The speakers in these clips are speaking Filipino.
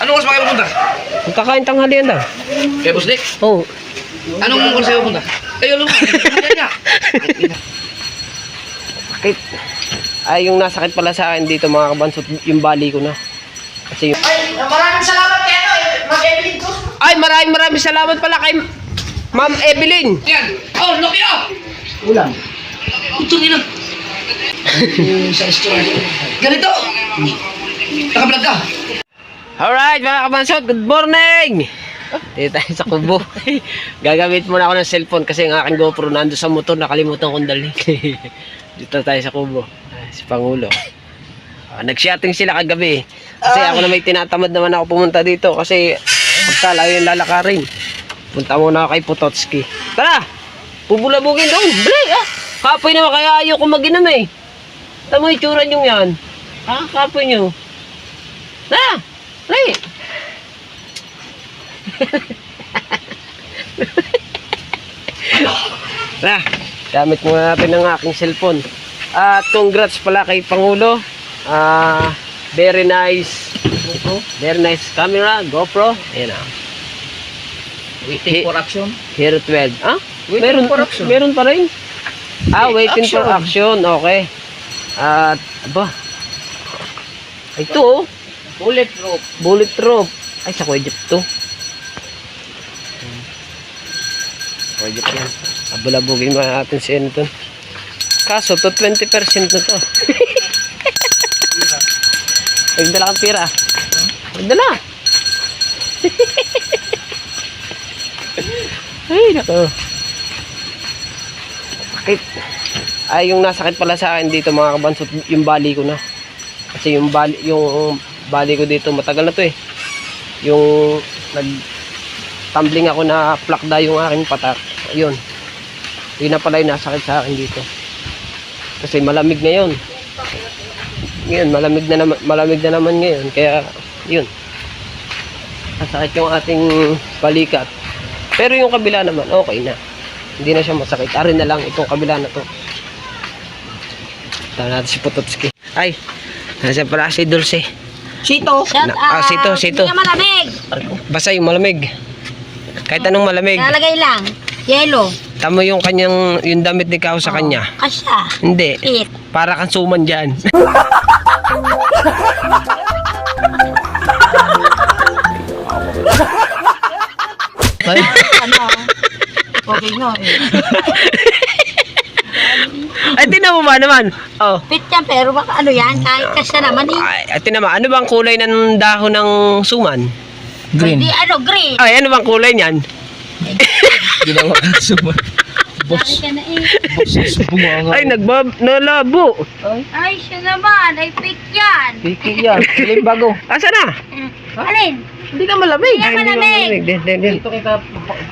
Anong oras pa kayo pupunta? Magkakain tanghalian daw. Kay Boss Dick? Oo. Anong oras kayo pupunta? Kayo lumang. Niya. Sakit. Ay, yung nasakit pala sa akin dito mga kabansot, yung bali ko na. Kasi yung... Ay, maraming salamat kay Ma'am Evelyn ko. Ay, maraming salamat pala kay Ma'am Evelyn. Yan. Oh, Nokia! Ulam. Utong ina. Sa restaurant. Ganito. Naka-vlog ka. Alright mga kabansot, good morning! Dito tayo sa kubo. Gagamit muna ako ng cellphone kasi ang aking GoPro nando sa motor, nakalimutan kong dalhin. Dito tayo sa kubo. Si Pangulo. Nag-shooting sila kagabi. Kasi ako na may tinatamad naman ako pumunta dito kasi pagkalayo yung lalakarin. Punta muna ako kay Pototski. Tara! Pubulabugin doon. Bali! Kapoy naman kaya ayaw ko mag-inom eh. Tama yung tsura nyo yan. Kapoy nyo. Tara! Bali! Tara! Gamit muna natin ang aking cellphone. At congrats pala kay Pangulo. Very nice camera, GoPro. Ayan na. Waiting for action. Hero 12. Waiting for action. Meron pa rin. Waiting for action. Okay. At, aba. Ito oh. Bullet rope. Ay, sa Kuwait to. Kuwait yan. Abulabugin mo natin si Enton. Kaso, to 20% na to. Nagdala kang pira. Nagdala. Ay, nako. Sakit. Ay, yung nasakit pala sa akin dito mga kabansot, yung bali ko na. Kasi yung bali ko dito, matagal na to eh. Yung nag-tumbling ako na plakda yung aking patak. Ayun. Yun na pala yung nasakit sa akin dito. Kasi malamig ngayon. Ngayon, malamig na naman ngayon. Kaya, yun. Masakit yung ating balikat. Pero yung kabila naman, okay na. Hindi na siya masakit. Arin na lang itong kabila na to. Tama natin si Pototski. Ay, nasa pala si Dulce. Sito. Sito. Hindi ka malamig. Basta yung malamig. Kahit anong malamig. Lalagay lang. Yellow. Tamo yung kanyang, yung damit ni Kao sa kanya. Kasya. Hindi. Pit. Para kang suman dyan. Ano? Okay nga eh. Ay, tinan mo ba naman? Oh. Pit yan pero baka ano yan? Kahit kasya naman eh. Ay, tinan mo, ano bang kulay ng dahon ng suman? Hindi ano, green. Ay, ano bang kulay niyan? Ginawa ka suman. Boss. Ka na eh. Ay, nalabo. Ay, siya naman. Ay, pit yan. Piki yan. Galing bago. Asa na? Alin? Hindi ka malamig. Hindi ka malamig. Din. Ito kita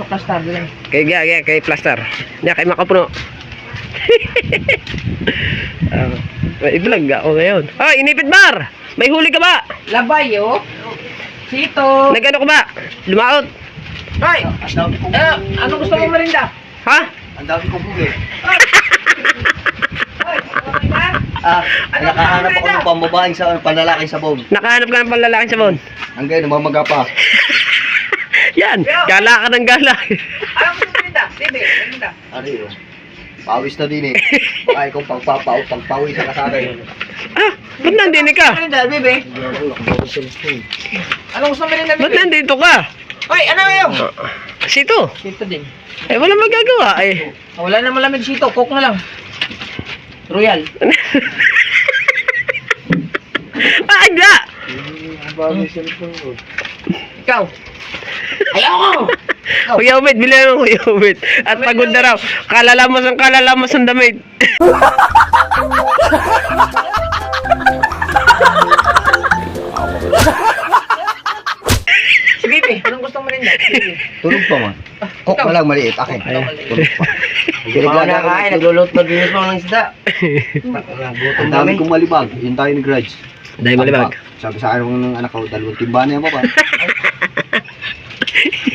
plastar din. Kay plaster. Hindi, kay makapuno. I-vlog ako ngayon. Ay, inipit bar! May huli ka ba? Labayo. Sito. Nagano ka ba? Lumaot? Ay. Ano gusto mo merinda? Ha? Ang dami kong huli. Nakahanap ako ng pambabaeng sa panlalaking sabon. Nakahanap ka ng panlalaking sabon? Hanggang namamaga pa. Yan, gala ka ng gala. Ano gusto mo merinda? Bibi, merinda. Ari oh. Pawis na din eh. Baka ikaw pagpawis ka sa akin. Ba't nandito ka? Merinda, Bibi. Ano gusto mo merinda, Ba't Bibi? nandito ka? Ay, ano yun? Sito. Sito din. Eh, wala magagawa eh. Wala na malamig sito, coke na lang. Royal. Ada! Ikaw. Ayoko! Kuya Ubed, bilhin mo Kuya Ubed. At pagod na raw. Kalalamas ang damit. Bibi, anong gusto mo merinda? Tulog pa man. Kok na lang maliit. Akin. Tulog pa. Nilulot na din mo ng isda. Ang dami kong malibag. Yun tayo ni Grudge. Dahil malibag. Sabi sa akin ng anak ko, 2 timba na yan pa ba?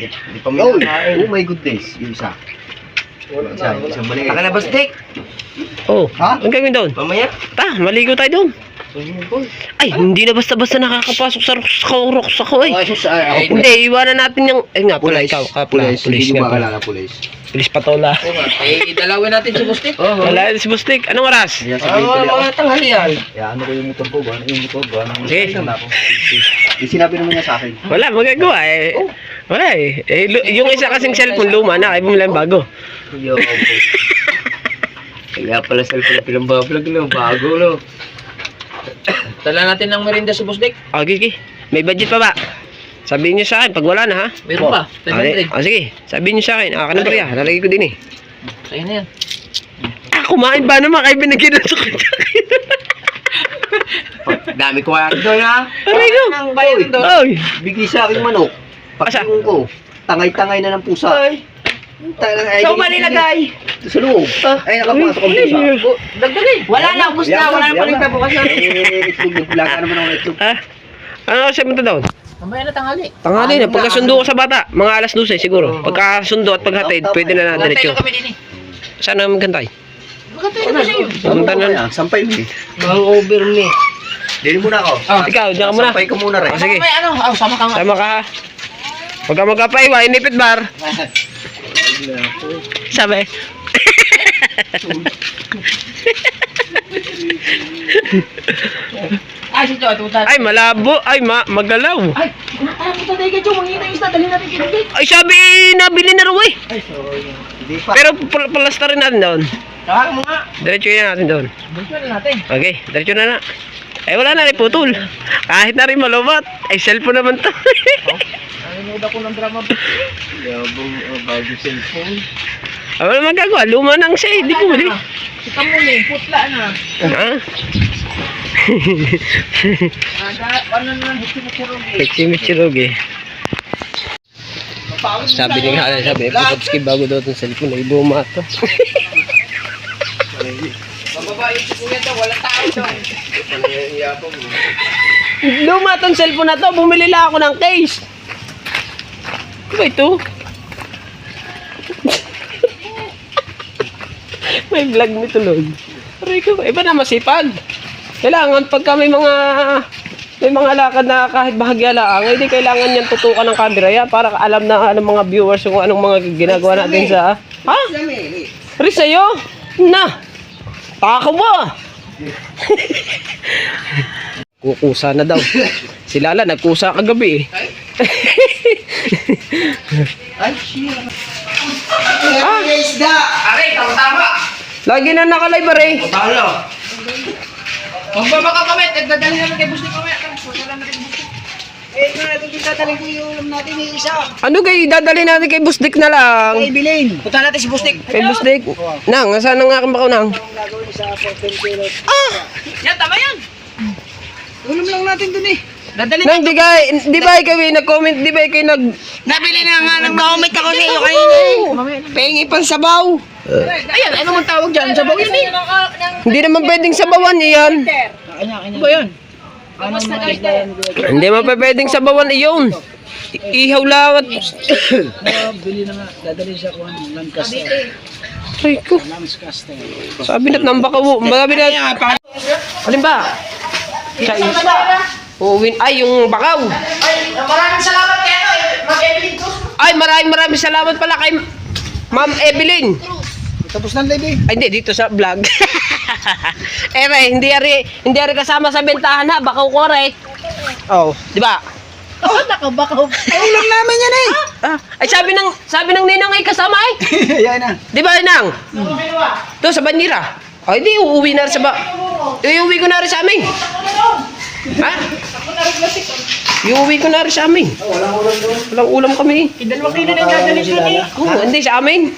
Hindi pa oh my goodness. Yung isa. Isang maliit. Nakalabas, Dick. Oh, Ha? ang gagawin doon? Mamaya. Ta, maligo tayo doon. Ay, hindi na basta-basta nakakapasok sa rocks ako eh. Ay, sus, ako Hindi, iwanan natin yung... Ay nga pala, ikaw ka pala. Pulis, Pulis hindi ka mo pala. makalala, pulis. Pulis patola. Eh, dalawin natin si Bustik. Wala si Bustik. Anong oras? Yan, sabihin ko niya ako. Mga tanghali yan. Kaya ano ko yung motor ko ba? Yung motor ba? Sige. Na ako. Yung sinabi naman niya sa akin. Wala, magagawa eh. Wala eh. Yung isa kasing cellphone luma na, kaya bumili ang bago. Kaya pala cellphone pinambablog no, bago no. Tala natin ng merinda si Bustik. Okay, okay. May budget pa ba? Sabihin niyo sa akin, pag wala na ha? Meron pa, 500. Sige, sabihin niyo sa akin. Akin na bariya, lalagay ko din eh. Sa'yo na yan. Kumain ba naman kayo binagyan ng sakit? Dami ko kaya doon ha. Aray ko! Ang bayan doon. Oy! Bigay sa akin manok. Pagkain ko. Tangay-tangay na ng pusa. Saan ba nilagay? Sa loob. Ay, nakapasok ang pusa. Dagdagay. Wala na, ubus na. Wala na palinta bukas na. Itlog, wala ka naman ako itlog. Ha? Ano kasi mo doon? Mamaya na tanghali. Tanghali na, pagkasundo ko sa bata, mga alas 12 siguro. Pagkasundo at paghatid, pwede na na diretso. Magantay kami din eh. Saan naman gantay? Magantay na sa'yo. Pumunta na. Sampay mo eh. Hangover ni. Dili muna ako. Ikaw, diyan ka muna. Sampay ka muna rin. Sige. May ano, sama ka nga. Sama ka ha. Huwag ka magkapaiwa, inipit bar. Sabi. Ay, si Joe, tutan. Ay, malabo. Ay, magalaw. Ay, kumakain mo tayo kay Joe. Mangina yung isda. Dali natin kinigay. Ay, sabi, nabili na raw eh. Hindi pa. Pero palasta rin natin doon. Saka mo nga. Diretso na natin doon. Balik na natin. Okay, diretso na na. Ay, wala na rin putol. Kahit na rin malubat. Ay, cellphone naman to. Nanonood ako ng drama. Yabong bago cellphone. Ay, wala magagawa. Luma nang siya eh. Di ko mali. Kita mo ni, putla na. Ha? Ano na, hiti-hiti-rugi. Pechimichirog eh. Sabi ni nga, sabi, Putopski bago daw itong cellphone. Ay, luma to. Bababae si Kuya daw, walang tao daw. Luma itong cellphone na to. Bumili lang ako ng case. Ano ba ito? May vlog ni Tulog. Aray ko, iba na masipag. Kailangan pagka may mga lakad na kahit bahagya lang, hindi kailangan yan tutukan ng camera yan para alam na ng mga viewers kung anong mga ginagawa natin sa... Ha? Riz sa'yo? Na! Tako ba? Kukusa na daw. Si Lala nagkusa kagabi eh. Ay, shit. Ah, Isda! Aray, tama-tama. lagi na nakalive are. Talo. Magbabaka kami, nagdadali namin kay Bustik kami. Wala natin Bustik. Eh, kung natin dadalhin ko yung ulam natin yung isa. Ano kay dadali natin kay Busdik na lang? Ay, bilhin. Punta natin si Bustik. Kay Busdik. Nang, saan ang aking bakaw nang? Gagawin sa 14 kilos. Yan, tama yan. Ulam lang natin dun eh. Dadali Nang, di ba ikaw nag-comment, di ba ikaw Nabili na nga ng comment ako sa iyo kanina eh. pengi pang sabaw? Ayan, ano man tawag dyan? Sabaw yun eh. Hindi naman pwedeng sabawan iyon. Ano ba yun? Hindi naman pwedeng sabawan iyon. Ihaw lang at... Bili na nga. Dadalhin siya kung Lancaster. Ay ko. Lancaster. Sabi na't nang baka mo. Sabi na... Alin ba? Sa uuwin. Ay, yung bakaw. Ay, maraming salamat kay ano, Mag-Evelyn Cruz. Ay, maraming salamat pala kay Ma'am Evelyn. Tapos ng live eh. Ay, hindi, dito sa vlog. Hindi ari kasama sa bentahan ha, bakaw ko re. Oh, di ba? Oh, nakabakaw. Ay, ulam namin yan eh. Ay, sabi ng ninang ay kasama ay. Yan na. Di ba, ninang? To sa Banira. Ay, di, uuwi na rin sa iuwi ko na rin sa amin. Ha? Iuwi ko na rin sa amin. Walang ulam kami. Dalawang kilo na dadali siya eh. Oo, hindi sa amin.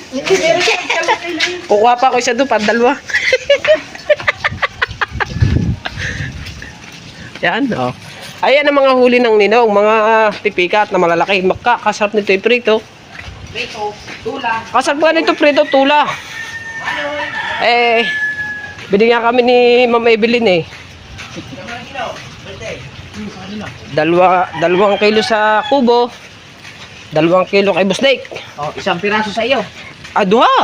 Kukuha pa ako isa doon, para dalawa. Yan, oh. Ayan ang mga huli ng ninong, mga pipikat na malalaki. Kasarap nito yung prito. Prito, tula. Kasarap nga nito prito, tula. Binigyan kami ni Ma'am Evelyn eh. Dalawang kilo sa kubo. 2 kilo kay Busnik. Oh, isang piraso sa iyo. Duha.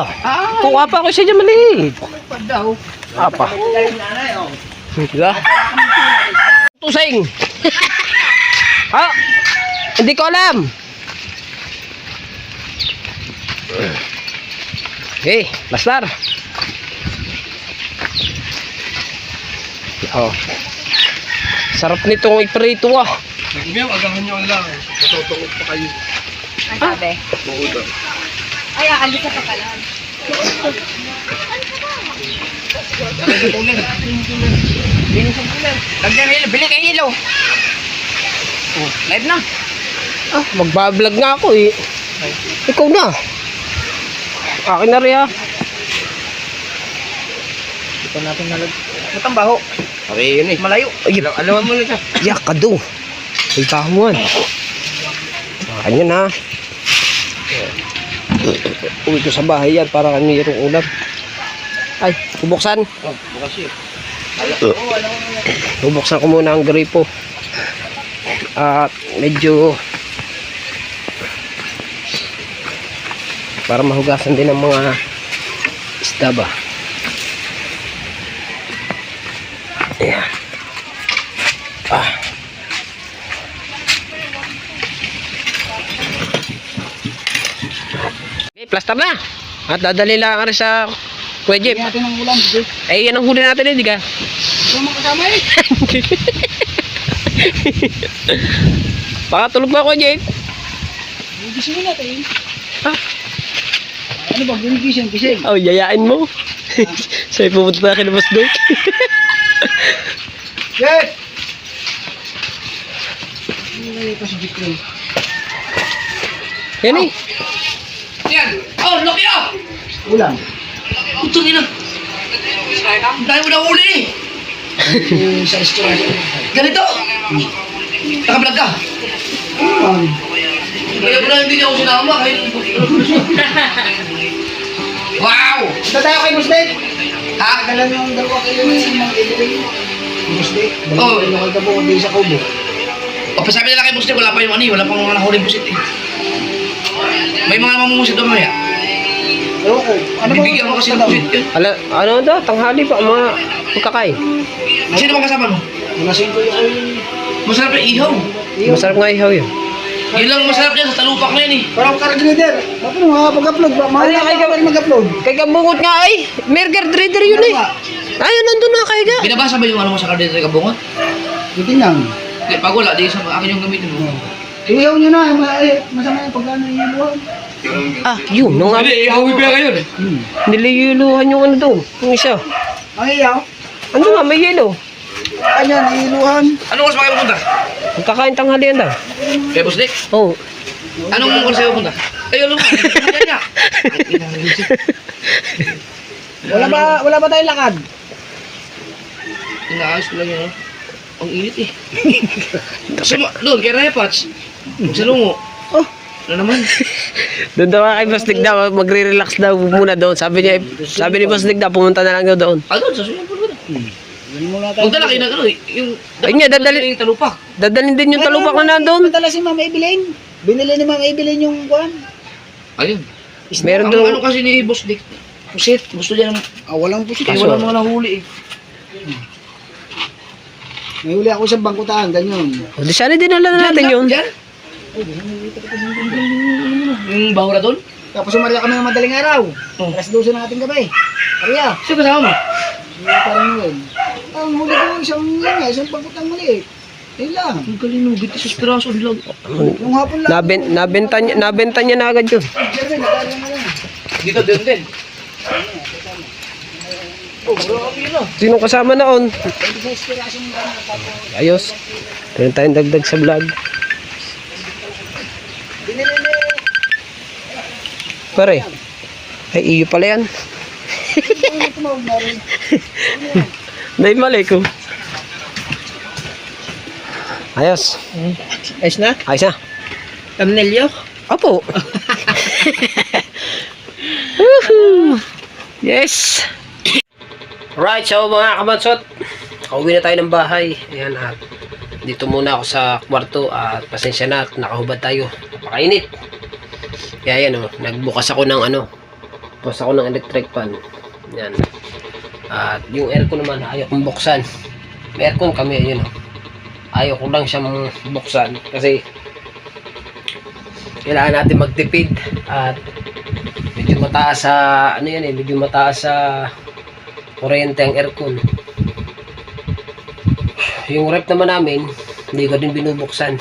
Kuha pa ako siya dyan maliit. Pag daw. Apa. Diba? Tusing! Ha? Hindi ko alam! Okay, plastar! Oh. Sarap nitong iprito ah. Nagbiyaw, agahan nyo lang. Matutungod pa kayo. Ang sabi? Buuda. Ay, aalis ka pa pala. Lagyan hilo, bili kay hilo. Oh, live na. Ah, magbablog nga ako eh. Ikaw na. Akin na rin ah. Ito natin nalag. Matang baho. Okay, yun eh. Malayo. Ay, Alawan mo na siya. yak ka do. Ay, tahuan. Akin yun ha. Uwi ko sa bahay yan para kami mayroong ulam. Ay, bubuksan. Oh, bukas yun. Bubuksan ko muna ang gripo. At medyo para mahugasan din ang mga isda ba. Ayan. Ah. Okay, plaster na. At dadali lang rin sa Kuya Jeep. Natin ang ulam. Ay, yan ang huli natin eh, di ka? Ito mga kasama eh. Baka tulog ba, Kuya Jeep? Gising natin. Ah. Ano ba? Gising. Oh, yayain mo. Sa'yo pupunta na kay Boss Dick. Yes! Ano ito si Jeep Ray? Yan eh. Yan! Oh, laki ah! Ulam. Utang ina! Dahil mo na uli eh! Sa restaurant. Ganito! Nakablog ka! Kaya mo na hindi niya ako sinama kahit... Wow! Ito tayo kay Mustek. Ha? Dala nyo ang dalawa kayo ng mga ibigay. Mustek. Oo. Dala nyo kayo po din sa kubo. O, pasabi nila kay Muslim, wala pa yung ano eh, wala pang mga nahuling pusit eh. May mga namumusit doon mamaya. Ewan ko. Ano ba? Bibigyan mo kasi ng pusit yun. Ano daw? Tanghali pa mga magkakain. Sino bang kasama mo? Mga 5 yung Masarap na ihaw. Masarap nga ihaw yun. Yun lang masarap yan sa talupak na yun eh. Parang karagrider. Bakit mga pag-upload ba? Mahal na kayo mag-upload. Kay kabungot nga ay. Merger trader yun eh. Ayun, nandun na kay ga. Binabasa ba yung ano mo sa kardito ng kabungot? Titingnan. Hindi, pag wala, di sa akin yung gamitin mo. Iyaw nyo na. Masama yung pagkano yung iluhan. Ah, yun. Nung nga. Hindi, ihawin pa ngayon eh. Niliyuluhan yung ano daw. Yung isa. Ang iyaw? Ano nga, may yelo. Kanya, iluhan. Anong oras pa kayo pupunta? Magkakain tanghalian daw. Kay Boss Dick? Oh. Anong oras kayo pupunta? Ayun lang. Kaya niya. Wala ba tayong lakad? Inaayos ko lang yun. Ang init eh. Doon, kay Repats. Magsalungo. Oh. Ano naman? Doon daw kay Boss Dick daw, magre-relax daw muna doon. Sabi ni Boss Dick daw, pumunta na lang daw doon. Ah, doon, sa swimming pool ko na. Hindi mo na tayo. Magdala kayo ng ano, yung... Ay nga, dadali- yung talupak. Dadalhin din yung talupak na nandun. Padala si Mama Evelyn. Binili ni Mama Evelyn yung kuhan. Ayun. Meron Ang doon. ano kasi ni Boss Dick, pusit. Gusto niya ng... Walang pusit. Eh, wala mga nahuli eh. May huli ako sa bangkutaan, ganyan. O, di sana dinala na natin yun. Diyan? Yung bahura doon? Tapos sumarya kami ng madaling araw. Oh. Alas 12 ng ating gabi. Ariya. Sino kasama mo? Parang yun. Ang huli ko isang bangkutang maliit. Yun lang. Ang galing no, bitis sa piraso lang. Yung hapon lang. Nabenta niya na agad yun. Jervin, nagkaroon na lang. Dito din. Oh, bro, kami yun ah. Sino kasama noon? 26 piraso ng gano'n. Tapos, Ayos. Meron tayong dagdag sa vlog. binili ni... Pare. Ay, iyo pala yan. Ano tumawag na rin? Dahil mali ko. Ayos. Ayos na? Ayos na. Thumbnail yun? Opo. Woohoo! Yes. Right, so mga kamansot, kauwi na tayo ng bahay. Ayan, at dito muna ako sa kwarto at pasensya na at nakahubad tayo. Napakainit. Kaya yan, nagbukas ako ng bukas ako ng electric fan. Yan. At yung aircon naman, ayaw kong buksan. may aircon kami, ayun oh. Ayaw ko lang siyang buksan kasi kailangan natin magtipid at medyo mataas sa ano yan eh, medyo mataas sa kuryente ang aircon. Yung rep naman namin, hindi ko din binubuksan.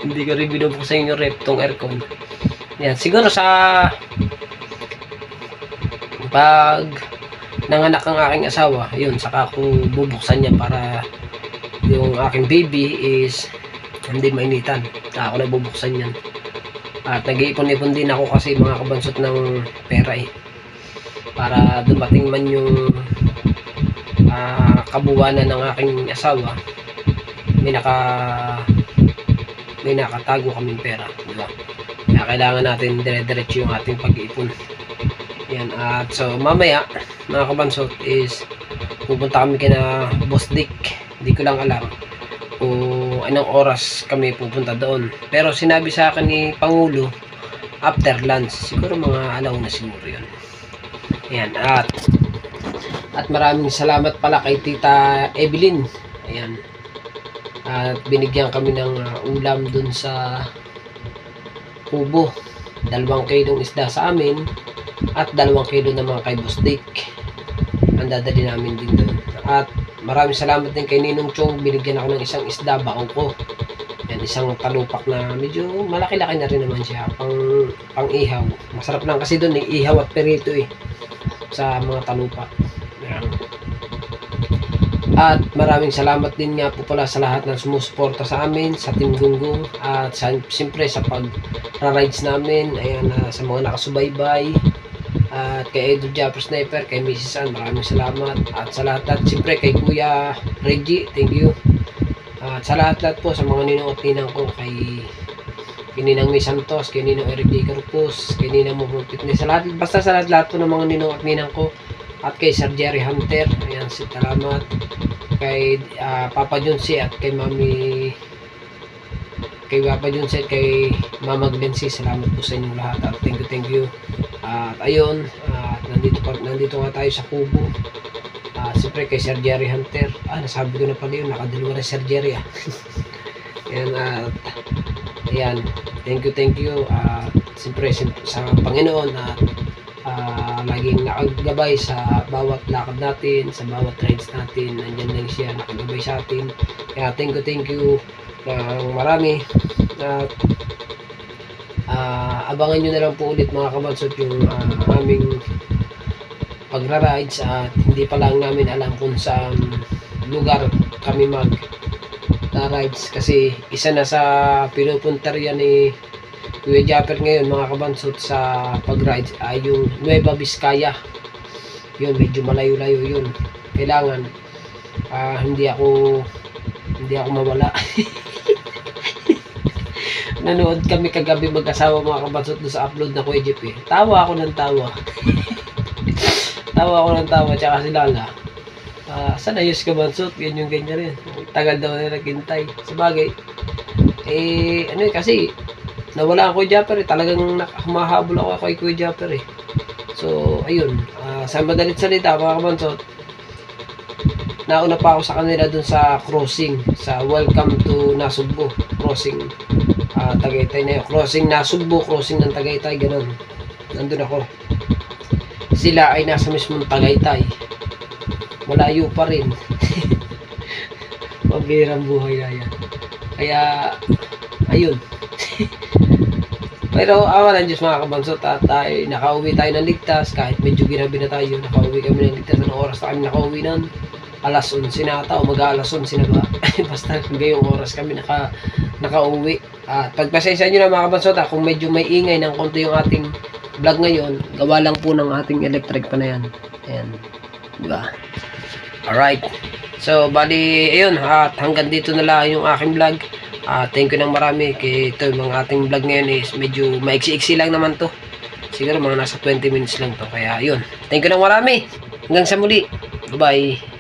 Hindi ko rin binubuksan yung rep, tong aircon. Yan, siguro sa pag nanganak ang aking asawa, yun, saka ako bubuksan niya para yung aking baby is hindi mainitan. Saka ako na bubuksan yan. At nag-iipon-ipon din ako kasi mga kabansot ng pera eh. Para dumating man yung kabuwanan ng aking asawa, may nakatago kaming pera, diba? Kaya kailangan natin dire-diretso yung ating pag-iipon. Yan, at so mamaya mga kabansot is pupunta kami kina Boss Dick. Hindi ko lang alam kung anong oras kami pupunta doon, pero sinabi sa akin ni Pangulo after lunch, siguro mga alauna siguro yun. Yan, at maraming salamat pala kay Tita Evelyn. Ayan, at binigyan kami ng ulam dun sa kubo, 2 kilong isda sa amin at 2 kilo naman kay Boss Dick ang dadali namin din doon. At maraming salamat din kay Ninong Chong, binigyan ako ng isang isda baong ko. Yan, isang talupak na medyo malaki-laki na rin naman siya, pang ihaw. Masarap lang kasi doon ihaw at perito eh sa mga talupak. Yan. At maraming salamat din nga po pala sa lahat ng sumusuporta sa amin, sa Team Gunggong, at siyempre sa pag-rides namin. Ayan, sa mga nakasubaybay, at kay Edo Japper Sniper, kay Mrs. Ann, maraming salamat. At sa lahat, siyempre kay Kuya Reggie, thank you. At sa lahat po, sa mga ninong at ninang ko, kay Ninang May Santos, kay Ninong Eric D. Carpus, kay Ninang Mobile Fitness, sa lahat, basta sa lahat po ng mga ninong at ninang ko, at kay Sir Jerry Hunter, ayan, salamat. Kay Papa Junsi at kay Papa Junsi at kay Mama Glency, salamat po sa inyong lahat at thank you. At ayun, nandito nga tayo sa kubo. Siyempre kay Sir Jerry Hunter, nasabi ko na pala yun, nakadalawa na Sir Jerry Ayan, at ayan, thank you. Siyempre sa Panginoon at laging nakagabay sa bawat lakad natin, sa bawat rides natin. Nandyan lang siya, nakagabay sa atin. Kaya thank you ng marami. At abangan nyo na lang po ulit mga kabansot yung aming pagra-rides. At hindi pa lang namin alam kung saan lugar kami mag-rides, kasi isa na sa pinupunta riyan ni Kuya Japper ngayon mga kabansot sa pag-rides ay yung Nueva Vizcaya. Yun, medyo malayo-layo yun. Kailangan hindi ako mawala. Nanood kami kagabi mag-asawa mga kabansot doon sa upload na Kuya Jeep eh. Tawa ako ng tawa. Tsaka si Lala. Sana yus kabansot, ganyan rin. Tagal daw na naghintay. Sabagay, kasi nawala ako kay Japper eh. Talagang humahabol ako kay Kuya Japper eh. So, ayun. Sa madalit salita, mga kabansot, nauna pa ako sa kanila dun sa crossing. Sa Welcome to Nasugbo. Crossing Tagaytay na yun. Crossing Nasugbo, crossing ng Tagaytay, ganun. Nandun ako. Sila ay nasa mismong Tagaytay. Malayo pa rin. Mabirang buhay na yan. Kaya, ayun. Pero awa ng Diyos mga kabansot, at nakauwi tayo ng ligtas. Kahit medyo ginabi na tayo, nakauwi kami ng ligtas. Anong oras na kami nakauwi nun? Alas 11 na ata o mag-alas 11 na ba? Basta ngayong oras kami nakauwi. At pagpasensya nyo na mga kabansot, kung medyo may ingay ng konti yung ating vlog ngayon, gawa lang po ng ating electric pa na yan. Ayan, diba? Alright, so bali ayun, at hanggang dito na lang yung aking vlog. Thank you ng marami. Ito yung mga ating vlog ngayon is medyo maiksi-iksi lang naman to. Siguro mga nasa 20 minutes lang to. Kaya yun, thank you ng marami. Hanggang sa muli. Bye bye.